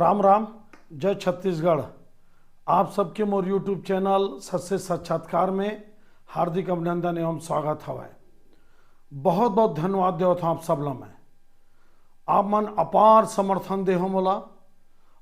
राम राम, जय छत्तीसगढ़। आप सबके मोर यूट्यूब चैनल सच्चे साक्षात्कार में हार्दिक अभिनंदन एवं स्वागत हवै। बहुत बहुत धन्यवाद देव था आप सब ला। मैं आप मन अपार समर्थन देहो मोला,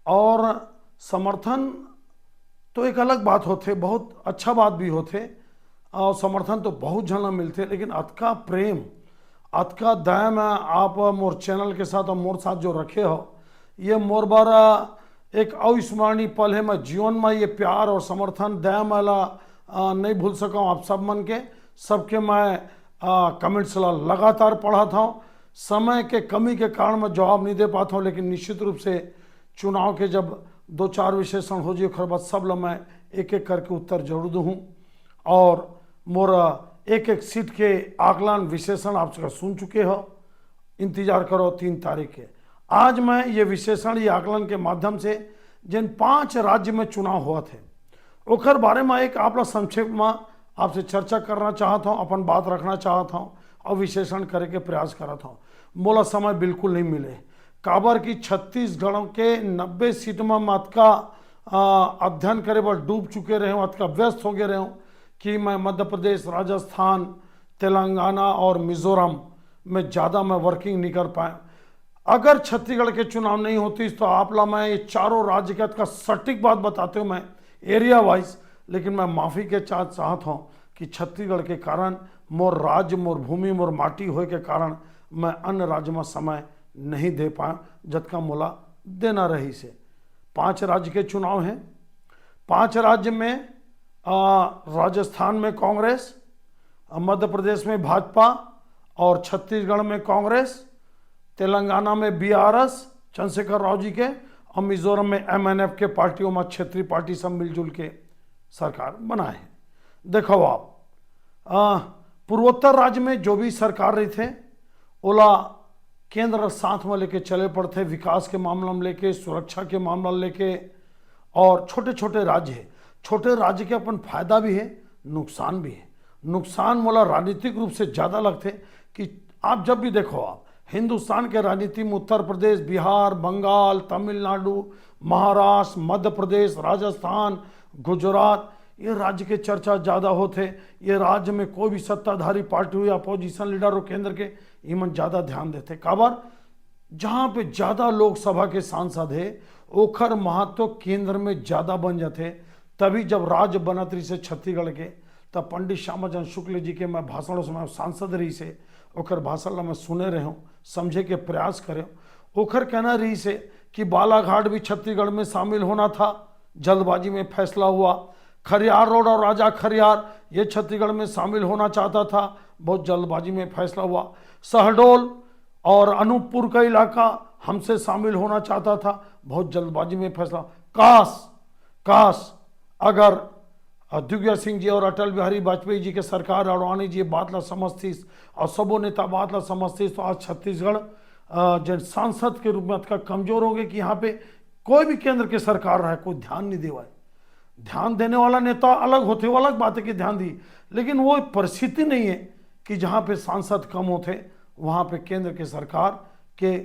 और समर्थन तो एक अलग बात होते, बहुत अच्छा बात भी होते, और समर्थन तो बहुत झन ला मिलते, लेकिन अतका प्रेम अतका दया में आप मोर चैनल के साथ और मोर साथ जो रखे हो, ये मोर बारा एक अविस्मरणीय पल है। मैं जीवन में ये प्यार और समर्थन दया मला नहीं भूल सका हूँ। आप सब मन के सबके मैं कमेंट्स ला लगातार पढ़ा था। समय के कमी के कारण मैं जवाब नहीं दे पाता हूँ, लेकिन निश्चित रूप से चुनाव के जब दो चार विशेषण हो जाए खर बाद सब ला मैं एक एक करके उत्तर जरूर दूँ। और मोर एक एक सीट के आकलन विशेषण आप सुन चुके हो। इंतजार करो 3 तारीख के। आज मैं ये विशेषण ये आकलन के माध्यम से जिन 5 राज्य में चुनाव हुआ थे ओकर बारे में एक आप संक्षेप में आपसे चर्चा करना चाहता हूँ, अपन बात रखना चाहता हूँ और विशेषण करे के प्रयास करता हूँ। मोला समय बिल्कुल नहीं मिले, काबर की छत्तीसगढ़ के 90 सीट में मत का अध्ययन करे पर डूब चुके रहे हूँ, अतका व्यस्त हो गए रहे हूँ कि मैं मध्य प्रदेश, राजस्थान, तेलंगाना और मिजोरम में ज़्यादा मैं वर्किंग नहीं कर पाया। अगर छत्तीसगढ़ के चुनाव नहीं होती तो आप ला मैं ये चारों राज्य का सटीक बात बताते हूँ मैं एरिया वाइज, लेकिन मैं माफ़ी के चाहता हूँ कि छत्तीसगढ़ के कारण मोर राज्य, मोर भूमि, मोर माटी होए के कारण मैं अन्य राज्य में समय नहीं दे पाया जतका मोला देना रही से। 5 राज्य के चुनाव हैं। 5 राज्य में राजस्थान में कांग्रेस, मध्य प्रदेश में भाजपा और छत्तीसगढ़ में कांग्रेस, तेलंगाना में बीआरएस चंद्रशेखर राव जी के, और मिजोरम में एमएनएफ के पार्टियों में क्षेत्रीय पार्टी सब मिलजुल के सरकार बनाए हैं। देखो आप पूर्वोत्तर राज्य में जो भी सरकार रही थे ओला केंद्र साथ में लेके चले पड़ते, विकास के मामला में लेके, सुरक्षा के मामला लेके। और छोटे छोटे राज्य है, छोटे राज्य के अपन फायदा भी है, नुकसान भी है। नुकसान मोला राजनीतिक रूप से ज़्यादा लगते कि आप जब भी देखो आप हिंदुस्तान के राजनीति में उत्तर प्रदेश, बिहार, बंगाल, तमिलनाडु, महाराष्ट्र, मध्य प्रदेश, राजस्थान, गुजरात, ये राज्य के चर्चा ज़्यादा होते। ये राज्य में कोई भी सत्ताधारी पार्टी हो या अपोजिशन लीडर हो केंद्र के, इमन ज़्यादा ध्यान देते। काबर जहाँ पे ज़्यादा लोकसभा के सांसद है ओखर महत्व केंद्र में ज़्यादा बन जाते। तभी जब राज्य बनत रही से छत्तीसगढ़ के, तब पंडित श्यामाचरण शुक्ल जी के मैं भाषणों समय सांसद रही से ओकर भाषण ला मैं सुने रहे हूँ, समझे के प्रयास करे। ओखर कहना रही से कि बालाघाट भी छत्तीसगढ़ में शामिल होना था, जल्दबाजी में फैसला हुआ। खरियार रोड और राजा खरियार ये छत्तीसगढ़ में शामिल होना चाहता था, बहुत जल्दबाजी में फैसला हुआ। शहडोल और अनूपपुर का इलाका हमसे शामिल होना चाहता था, बहुत जल्दबाजी में फैसला। काश अगर दिग्विजय सिंह जी और अटल बिहारी वाजपेयी जी के सरकार अडवाणी जी बात ला समझती और सबों नेता बात ला समझती तो आज छत्तीसगढ़ जन सांसद के रूप में अतका कमजोर हो गए कि यहाँ पे कोई भी केंद्र के सरकार रहे कोई ध्यान नहीं देवाए। ध्यान देने वाला नेता अलग होते, वो अलग बात है कि ध्यान दी, लेकिन वो परिस्थिति नहीं है कि जहाँ पे सांसद कम होते वहाँ पे केंद्र के सरकार के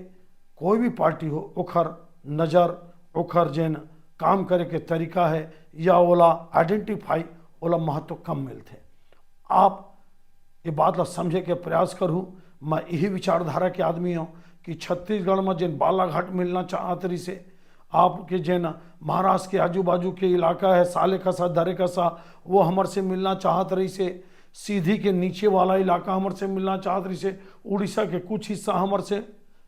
कोई भी पार्टी हो ओखर नज़र, ओखर जैन काम करे के तरीका है या ओला आइडेंटिफाई ओला महत्व कम मिलते। आप ये बात ला समझे के प्रयास करूँ। मैं यही विचारधारा के आदमी हूँ कि छत्तीसगढ़ में जिन बालाघाट मिलना चाहत रही से, आपके जिन महाराष्ट्र के आजू बाजू के इलाका है साले कसा, दरे कसा, वो हमर से मिलना चाहत रही से। सीधी के नीचे वाला इलाका हमर से मिलना चाहत रही से। उड़ीसा के कुछ हिस्सा हमर से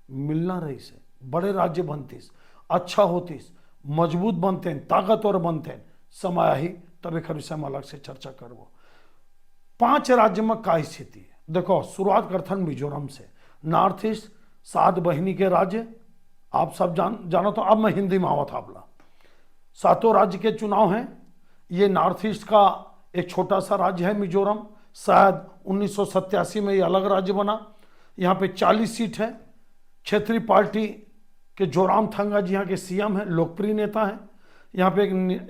मिलना रही से। बड़े राज्य बनतीस, अच्छा होतीस, मजबूत बनते, ताकतवर बनते। समय ही तब एक विषय में अलग से चर्चा करबो। 5 राज्य में का स्थिति है देखो। शुरुआत करथन मिजोरम से। नॉर्थ ईस्ट 7 बहिनी के राज्य आप सब जानो तो अब मैं हिंदी में आवत आपला। 7 राज्य के चुनाव हैं। ये नॉर्थ ईस्ट का एक छोटा सा राज्य है मिजोरम, शायद 1987 में ये अलग राज्य बना। यहाँ पे 40 सीट है। क्षेत्रीय पार्टी के जोरामथंगा जी यहाँ के सीएम हैं, लोकप्रिय नेता हैं। यहाँ पे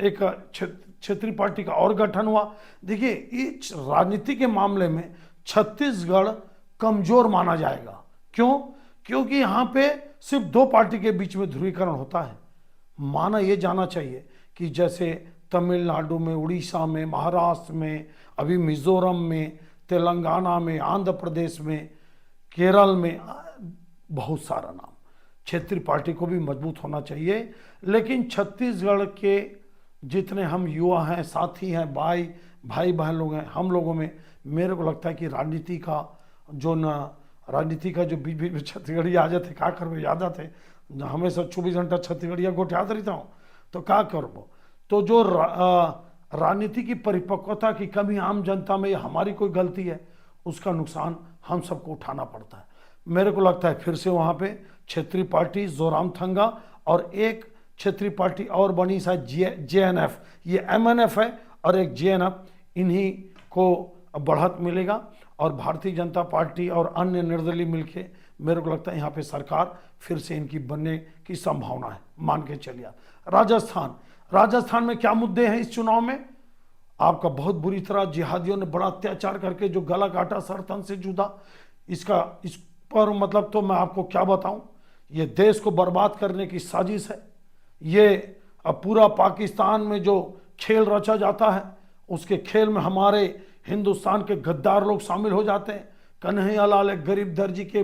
एक क्षेत्रीय पार्टी का और गठन हुआ। देखिए इस राजनीति के मामले में छत्तीसगढ़ कमजोर माना जाएगा। क्यों? क्योंकि यहाँ पे सिर्फ 2 पार्टी के बीच में ध्रुवीकरण होता है। माना ये जाना चाहिए कि जैसे तमिलनाडु में, उड़ीसा में, महाराष्ट्र में, अभी मिजोरम में, तेलंगाना में, आंध्र प्रदेश में, केरल में, बहुत सारा नाम। क्षेत्रीय पार्टी को भी मजबूत होना चाहिए। लेकिन छत्तीसगढ़ के जितने हम युवा हैं, साथी हैं, भाई बहन लोग हैं, हम लोगों में मेरे को लगता है कि राजनीति का जो बीच बीच में छत्तीसगढ़ी आ जाते, क्या करबो, याद आते हमेशा 24 घंटा छत्तीसगढ़िया गोट याद रहता हूँ, तो क्या करबो। तो जो राजनीति की परिपक्वता की कमी आम जनता में, हमारी कोई गलती है, उसका नुकसान हम सबको उठाना पड़ता है। मेरे को लगता है फिर से वहाँ पे क्षेत्रीय पार्टी जोरामथंगा और एक क्षेत्रीय पार्टी और बनी शायद JNF, ये MNF है और एक JNF, इन्हीं को बढ़त मिलेगा। और भारतीय जनता पार्टी और अन्य निर्दलीय मिलके मेरे को लगता है यहाँ पे सरकार फिर से इनकी बनने की संभावना है, मान के चलिए। राजस्थान में क्या मुद्दे हैं इस चुनाव में? आपका बहुत बुरी तरह जिहादियों ने बड़ा अत्याचार करके जो गला काटा, सर तन से जुदा, इस पर मतलब तो मैं आपको क्या बताऊं, ये देश को बर्बाद करने की साजिश है। ये अब पूरा पाकिस्तान में जो खेल रचा जाता है, उसके खेल में हमारे हिंदुस्तान के गद्दार लोग शामिल हो जाते हैं। कन्हैया लाल एक गरीब दर्जी के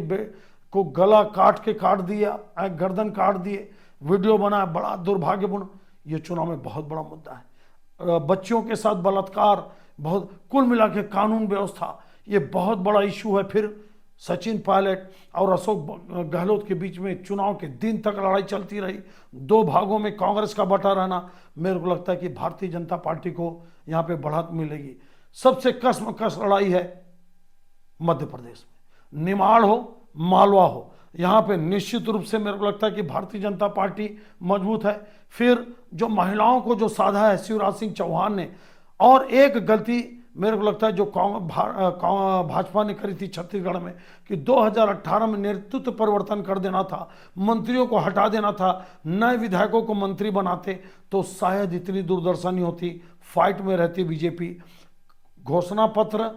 को गला काट दिया, गर्दन काट दिए, वीडियो बनाया, बड़ा दुर्भाग्यपूर्ण। ये चुनाव में बहुत बड़ा मुद्दा है। बच्चियों के साथ बलात्कार, बहुत कुल मिला के कानून व्यवस्था, ये बहुत बड़ा इशू है। फिर सचिन पायलट और अशोक गहलोत के बीच में चुनाव के दिन तक लड़ाई चलती रही, 2 भागों में कांग्रेस का बटा रहना। मेरे को लगता है कि भारतीय जनता पार्टी को यहाँ पे बढ़त मिलेगी। सबसे कश्मकश लड़ाई है मध्य प्रदेश में, निमाड़ हो, मालवा हो, यहाँ पे निश्चित रूप से मेरे को लगता है कि भारतीय जनता पार्टी मजबूत है। फिर जो महिलाओं को जो साधा है शिवराज सिंह चौहान ने, और एक गलती मेरे को लगता है जो भाजपा ने करी थी छत्तीसगढ़ में, कि 2018 में नेतृत्व परिवर्तन कर देना था, मंत्रियों को हटा देना था, नए विधायकों को मंत्री बनाते, तो शायद इतनी दुर्दशा नहीं होती, फाइट में रहती बीजेपी। घोषणा पत्र,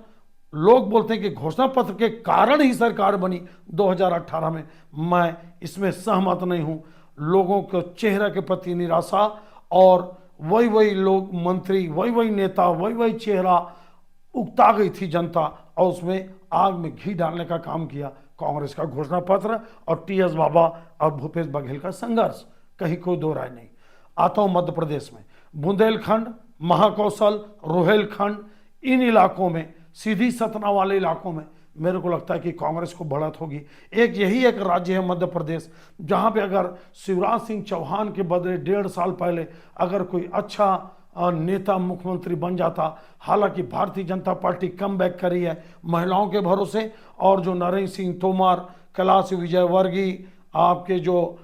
लोग बोलते हैं कि घोषणा पत्र के कारण ही सरकार बनी 2018 में, मैं इसमें सहमत नहीं हूं। लोगों के चेहरे के प्रति निराशा, और वही लोग मंत्री, वही नेता, वही चेहरा, उकता गई थी जनता, और उसमें आग में घी डालने का काम किया कांग्रेस का घोषणा पत्र और TS बाबा और भूपेश बघेल का संघर्ष, कहीं कोई दो राय नहीं। आता हूं मध्य प्रदेश में, बुंदेलखंड, महाकौशल, रोहेलखंड, इन इलाकों में, सीधी सतना वाले इलाकों में मेरे को लगता है कि कांग्रेस को बढ़त होगी। यही एक राज्य है मध्य प्रदेश, जहां पे अगर शिवराज सिंह चौहान के बदले 1.5 साल पहले अगर कोई अच्छा नेता मुख्यमंत्री बन जाता, हालांकि Bharatiya Janata party come back करी है महिलाओं के भरोसे, और जो नरेंद्र सिंह तोमर, कैलाश विजयवर्गीय, आपके जो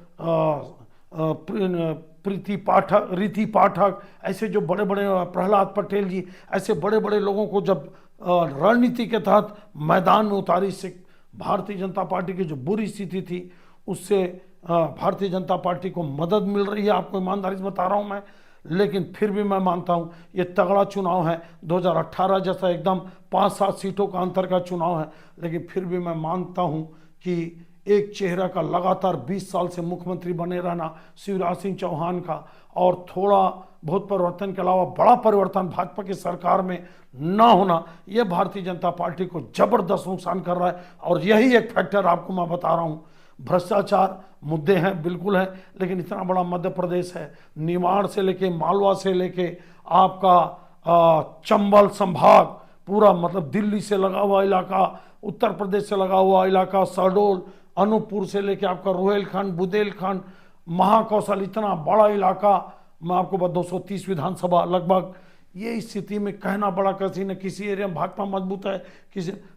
रीति पाठक, ऐसे जो बड़े बड़े, प्रहलाद पटेल जी, ऐसे बड़े बड़े लोगों को जब रणनीति के तहत मैदान में उतारी, से भारतीय जनता पार्टी की जो बुरी स्थिति थी उससे भारतीय जनता पार्टी को मदद मिल रही है, आपको ईमानदारी से बता रहा हूं मैं। लेकिन फिर भी मैं मानता हूं ये तगड़ा चुनाव है, 2018 जैसा एकदम 5-7 सीटों का अंतर का चुनाव है, लेकिन फिर भी मैं मानता हूं कि एक चेहरा का लगातार 20 साल से मुख्यमंत्री बने रहना शिवराज सिंह चौहान का, और थोड़ा बहुत परिवर्तन के अलावा बड़ा परिवर्तन भाजपा की सरकार में ना होना, यह भारतीय जनता पार्टी को जबरदस्त नुकसान कर रहा है। और यही एक फैक्टर आपको मैं बता रहा हूं, भ्रष्टाचार मुद्दे हैं, बिल्कुल है, लेकिन इतना बड़ा मध्य प्रदेश है, निमाड़ से लेके मालवा से लेके आपका चंबल संभाग पूरा, मतलब दिल्ली से लगा हुआ इलाका, उत्तर प्रदेश से लगा हुआ इलाका, शहडोल, अनूपपुर से लेके आपका रोहेलखंड, बुंदेलखंड, महाकौशल, इतना बड़ा इलाका, मैं आपको बता 230 विधानसभा लगभग। ये स्थिति में कहना बड़ा किसी न किसी एरिया में भाजपा मजबूत है,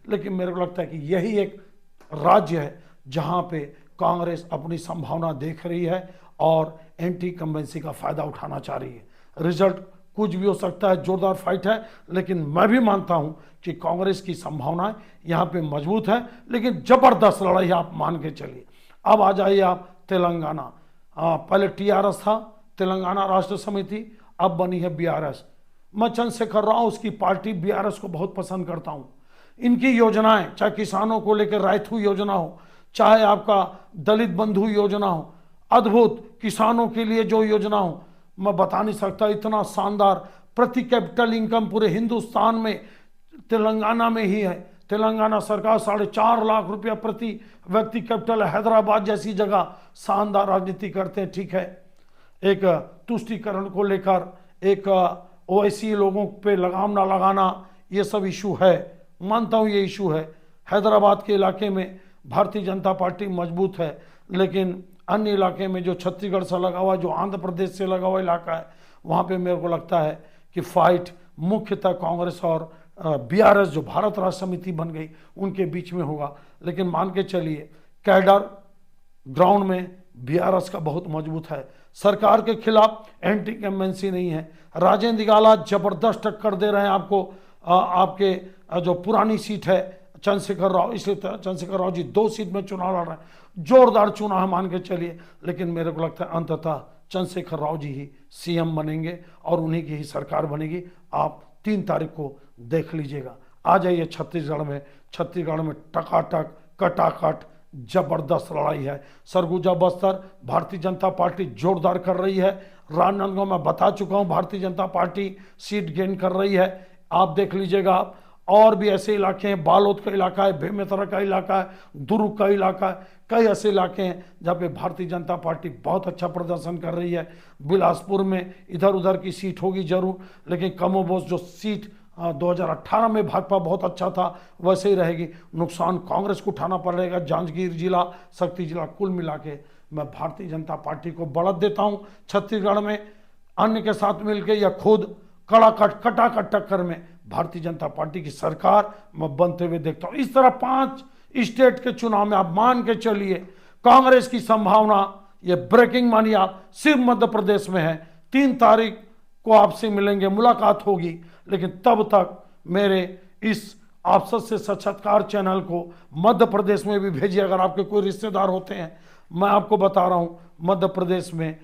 लेकिन मेरे को लगता है कि यही एक राज्य है जहां पे कांग्रेस अपनी संभावना देख रही है और एंटी कंबेंसी का फायदा उठाना चाह रही है। रिजल्ट कुछ भी हो सकता है, जोरदार फाइट है, लेकिन मैं भी मानता हूं कि कांग्रेस की संभावनाएं यहां पे मजबूत है, लेकिन जबरदस्त लड़ाई आप मान के चलिए। अब आ जाइए आप तेलंगाना, पहले TRS था, तेलंगाना राष्ट्र समिति, अब बनी है BRS। मैं चंद्रशेखर राव उसकी पार्टी BRS को बहुत पसंद करता हूं। इनकी योजनाएं, चाहे किसानों को लेकर रायथू योजना हो, चाहे आपका दलित बंधु योजना हो, अद्भुत। किसानों के लिए जो योजना हो, मैं बता नहीं सकता, इतना शानदार। प्रति कैपिटल इनकम पूरे हिंदुस्तान में तेलंगाना में ही है। तेलंगाना सरकार 4.5 लाख रुपया प्रति व्यक्ति कैपिटल है। हैदराबाद जैसी जगह शानदार राजनीति करते हैं, ठीक है। एक तुष्टीकरण को लेकर एक ओवैसी लोगों पे लगाम ना लगाना, ये सब इशू है, मानता हूँ ये इशू है। हैदराबाद के इलाके में भारतीय जनता पार्टी मजबूत है, लेकिन अन्य इलाके में जो छत्तीसगढ़ से लगा हुआ, जो आंध्र प्रदेश से लगा हुआ इलाका है, वहाँ पे मेरे को लगता है कि फाइट मुख्यतः कांग्रेस और बीआरएस जो भारत राष्ट्र समिति बन गई उनके बीच में होगा। लेकिन मान के चलिए कैडर ग्राउंड में बीआरएस का बहुत मजबूत है। सरकार के खिलाफ एंटी इंकम्बेंसी नहीं है। राजेंद्र निगाला जबरदस्त टक्कर दे रहे हैं आपको। आपके जो पुरानी सीट है चंद्रशेखर राव, इसलिए चंद्रशेखर राव जी 2 सीट में चुनाव लड़ रहे हैं, जोरदार चुनाव है मान के चलिए। लेकिन मेरे को लगता है अंततः चंद्रशेखर राव जी ही सीएम बनेंगे और उन्हीं की ही सरकार बनेगी। आप 3 तारीख को देख लीजिएगा। आ जाइए छत्तीसगढ़ में। छत्तीसगढ़ में टकाटक कटाकट जबरदस्त लड़ाई है। सरगुजा बस्तर भारतीय जनता पार्टी जोरदार कर रही है। राजनांदगांव में बता चुका हूं, Bharatiya Janata party seat gain कर रही है, आप देख लीजिएगा आप। और भी ऐसे इलाके हैं, बालोद का इलाका है, बेमेतरा का इलाका है, दुर्ग का इलाका है, कई ऐसे इलाके हैं जहाँ पे भारतीय जनता पार्टी बहुत अच्छा प्रदर्शन कर रही है। बिलासपुर में इधर उधर की सीट होगी जरूर, लेकिन कमोबोश जो सीट 2018 में भाजपा बहुत अच्छा था वैसे ही रहेगी। नुकसान कांग्रेस को उठाना पड़ेगा। जांजगीर जिला, शक्ति जिला, कुल मिला के मैं भारतीय जनता पार्टी को बढ़त देता हूँ। छत्तीसगढ़ में अन्य के साथ मिलकर या खुद कटाकट टक्कर में भारतीय जनता पार्टी की सरकार मैं बनते हुए देखता हूं। इस तरह 5 स्टेट के चुनाव में आप मान के चलिए कांग्रेस की संभावना, ये ब्रेकिंग मानिए आप, सिर्फ मध्य प्रदेश में है। 3 तारीख को आपसे मिलेंगे, मुलाकात होगी। लेकिन तब तक मेरे इस आपसे से साक्षात्कार चैनल को मध्य प्रदेश में भी भेजिए। अगर आपके कोई रिश्तेदार होते हैं, मैं आपको बता रहा हूं मध्य प्रदेश में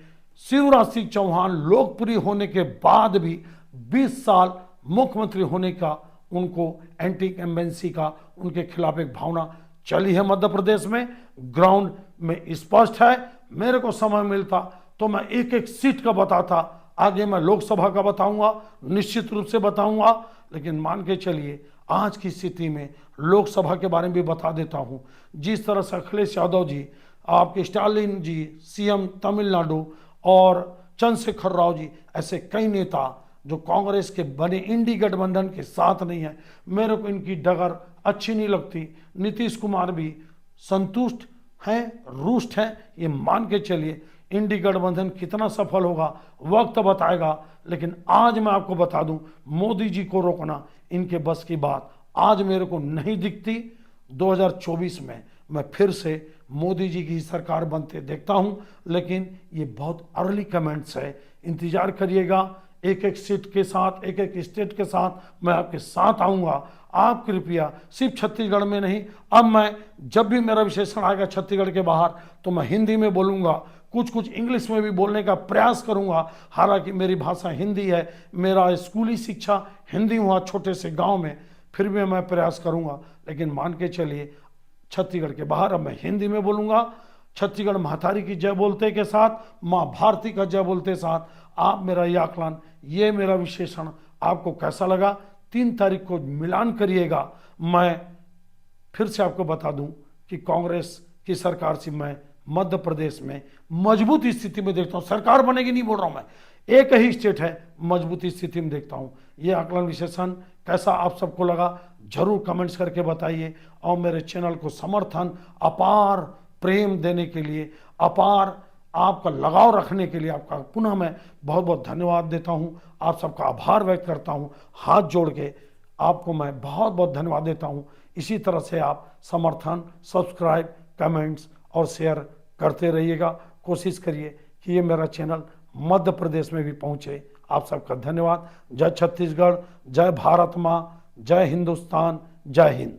शिवराज सिंह चौहान लोकप्रिय होने के बाद भी 20 साल मुख्यमंत्री होने का उनको एंटी इंकम्बेंसी का उनके खिलाफ एक भावना चली है मध्य प्रदेश में। ग्राउंड में स्पष्ट है। मेरे को समय मिलता तो मैं एक एक सीट का बताता, आगे मैं लोकसभा का बताऊंगा, निश्चित रूप से बताऊंगा। लेकिन मान के चलिए आज की स्थिति में लोकसभा के बारे में भी बता देता हूं। जिस तरह से अखिलेश यादव जी, आपके स्टालिन जी सीएम तमिलनाडु और चंद्रशेखर राव जी, ऐसे कई नेता जो कांग्रेस के बने इंडी गठबंधन के साथ नहीं है, मेरे को इनकी डगर अच्छी नहीं लगती। नीतीश कुमार भी संतुष्ट हैं, रुष्ट हैं, ये मान के चलिए। इंडी गठबंधन कितना सफल होगा वक्त बताएगा। लेकिन आज मैं आपको बता दूं, मोदी जी को रोकना इनके बस की बात आज मेरे को नहीं दिखती। 2024 में मैं फिर से मोदी जी की सरकार बनते देखता हूं। लेकिन ये बहुत अर्ली कमेंट्स है, इंतजार करिएगा। एक एक सीट के साथ, एक एक स्टेट के साथ मैं आपके साथ आऊंगा। आप कृपया सिर्फ छत्तीसगढ़ में नहीं, अब मैं जब भी मेरा विशेषण आएगा छत्तीसगढ़ के बाहर तो मैं हिंदी में बोलूंगा, कुछ इंग्लिश में भी बोलने का प्रयास करूंगा। हालांकि मेरी भाषा हिंदी है, मेरा स्कूली शिक्षा हिंदी हुआ छोटे से गांव में, फिर भी मैं प्रयास करूंगा। लेकिन मान के चलिए छत्तीसगढ़ के बाहर अब मैं हिंदी में बोलूंगा। छत्तीसगढ़ महातारी की जय बोलते के साथ, माँ भारती का जय बोलते साथ आप मेरा ये आकलन, ये मेरा विशेषण आपको कैसा लगा 3 तारीख को मिलान करिएगा। मैं फिर से आपको बता दूं कि कांग्रेस की सरकार से मैं मध्य प्रदेश में मजबूत स्थिति में देखता हूं। सरकार बनेगी नहीं बोल रहा हूं मैं, एक ही स्टेट है मजबूत स्थिति में देखता हूं। ये आकलन विशेषण कैसा आप सबको लगा जरूर कमेंट्स करके बताइए। और मेरे चैनल को समर्थन, अपार प्रेम देने के लिए, अपार आपका लगाव रखने के लिए आपका पुनः मैं बहुत बहुत धन्यवाद देता हूं। आप सबका आभार व्यक्त करता हूं। हाथ जोड़ के आपको मैं बहुत बहुत धन्यवाद देता हूं। इसी तरह से आप समर्थन, सब्सक्राइब, कमेंट्स और शेयर करते रहिएगा। कोशिश करिए कि ये मेरा चैनल मध्य प्रदेश में भी पहुंचे। आप सबका धन्यवाद। जय छत्तीसगढ़, जय भारत माँ, जय हिंदुस्तान, जय हिंद।